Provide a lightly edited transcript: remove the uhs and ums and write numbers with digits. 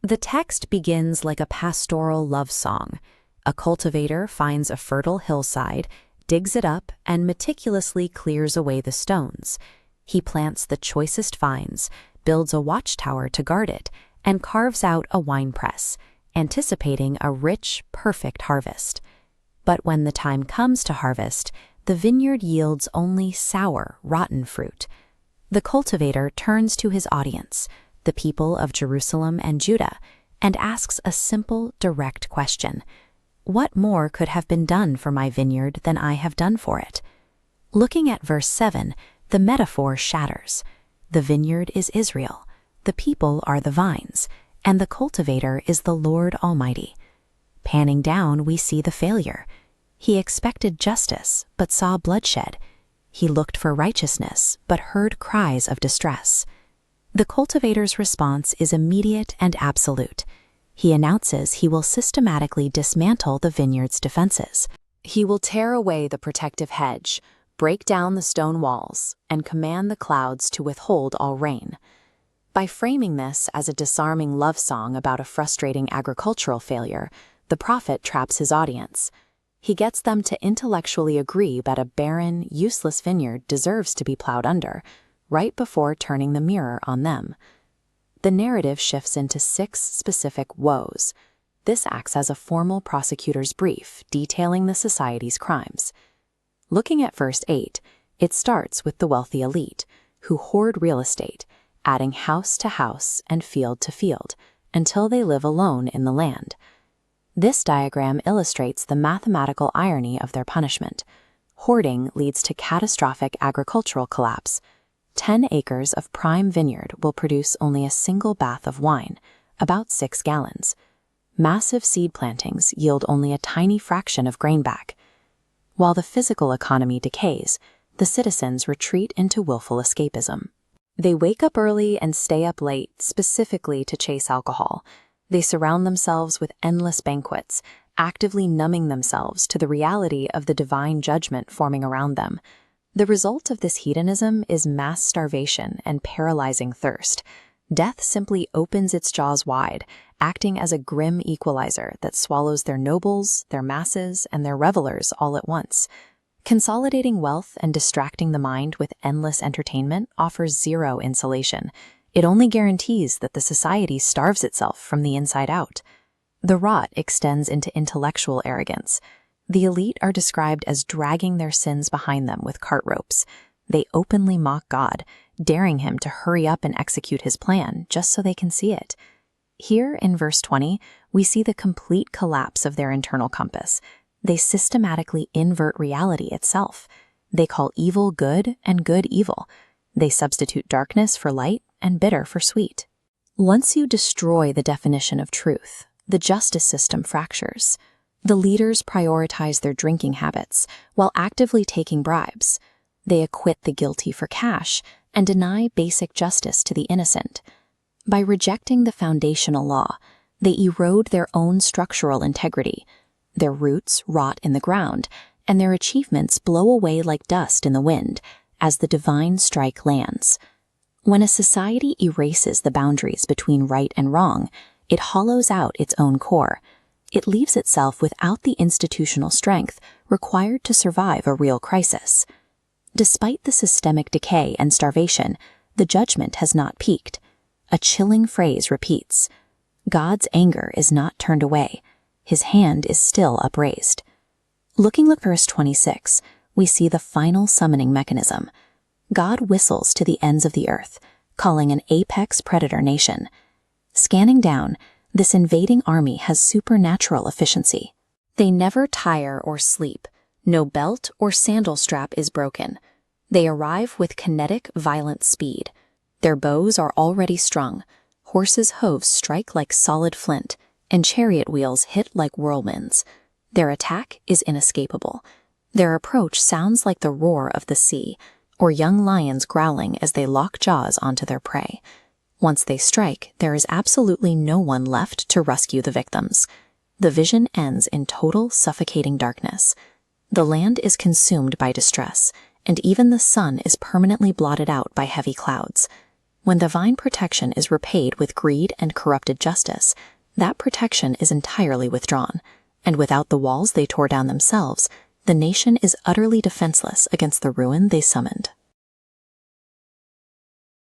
The text begins like a pastoral love song. A cultivator finds a fertile hillside, digs it up, and meticulously clears away the stones. He plants the choicest vines, builds a watchtower to guard it, and carves out a winepress, anticipating a rich, perfect harvest. But when the time comes to harvest, the vineyard yields only sour, rotten fruit. The cultivator turns to his audience, the people of Jerusalem and Judah, and asks a simple, direct question. What more could have been done for my vineyard than I have done for it? Looking at verse 7, the metaphor shatters. The vineyard is Israel, the people are the vines, and the cultivator is the Lord Almighty. Panning down, we see the failure. He expected justice, but saw bloodshed. He looked for righteousness, but heard cries of distress. The cultivator's response is immediate and absolute. He announces he will systematically dismantle the vineyard's defenses. He will tear away the protective hedge, break down the stone walls, and command the clouds to withhold all rain. By framing this as a disarming love song about a frustrating agricultural failure, the prophet traps his audience. He gets them to intellectually agree that a barren, useless vineyard deserves to be plowed under, right before turning the mirror on them. The narrative shifts into 6 specific woes. This acts as a formal prosecutor's brief detailing the society's crimes. Looking at verse 8, it starts with the wealthy elite, who hoard real estate, adding house to house and field to field, until they live alone in the land. This diagram illustrates the mathematical irony of their punishment. Hoarding leads to catastrophic agricultural collapse. 10 acres of prime vineyard will produce only a single bath of wine, about 6 gallons. Massive seed plantings yield only a tiny fraction of grain back. While the physical economy decays, the citizens retreat into willful escapism. They wake up early and stay up late, specifically to chase alcohol. They surround themselves with endless banquets, actively numbing themselves to the reality of the divine judgment forming around them. The result of this hedonism is mass starvation and paralyzing thirst. Death simply opens its jaws wide, acting as a grim equalizer that swallows their nobles, their masses, and their revelers all at once. Consolidating wealth and distracting the mind with endless entertainment offers zero insulation. It only guarantees that the society starves itself from the inside out. The rot extends into intellectual arrogance. The elite are described as dragging their sins behind them with cart ropes. They openly mock God, daring him to hurry up and execute his plan just so they can see it. Here in verse 20, we see the complete collapse of their internal compass. They systematically invert reality itself. They call evil good and good evil. They substitute darkness for light and bitter for sweet. Once you destroy the definition of truth, the justice system fractures. The leaders prioritize their drinking habits while actively taking bribes. They acquit the guilty for cash and deny basic justice to the innocent. By rejecting the foundational law, they erode their own structural integrity. Their roots rot in the ground, and their achievements blow away like dust in the wind as the divine strike lands. When a society erases the boundaries between right and wrong, it hollows out its own core. It leaves itself without the institutional strength required to survive a real crisis. Despite the systemic decay and starvation, the judgment has not peaked. A chilling phrase repeats, God's anger is not turned away. His hand is still upraised. Looking at verse 26, we see the final summoning mechanism. God whistles to the ends of the earth, calling an apex predator nation. Scanning down, this invading army has supernatural efficiency. They never tire or sleep. No belt or sandal strap is broken. They arrive with kinetic, violent speed. Their bows are already strung. Horses' hooves strike like solid flint, and chariot wheels hit like whirlwinds. Their attack is inescapable. Their approach sounds like the roar of the sea, or young lions growling as they lock jaws onto their prey. Once they strike, there is absolutely no one left to rescue the victims. The vision ends in total, suffocating darkness. The land is consumed by distress, and even the sun is permanently blotted out by heavy clouds. When divine protection is repaid with greed and corrupted justice, that protection is entirely withdrawn, and without the walls they tore down themselves, the nation is utterly defenseless against the ruin they summoned.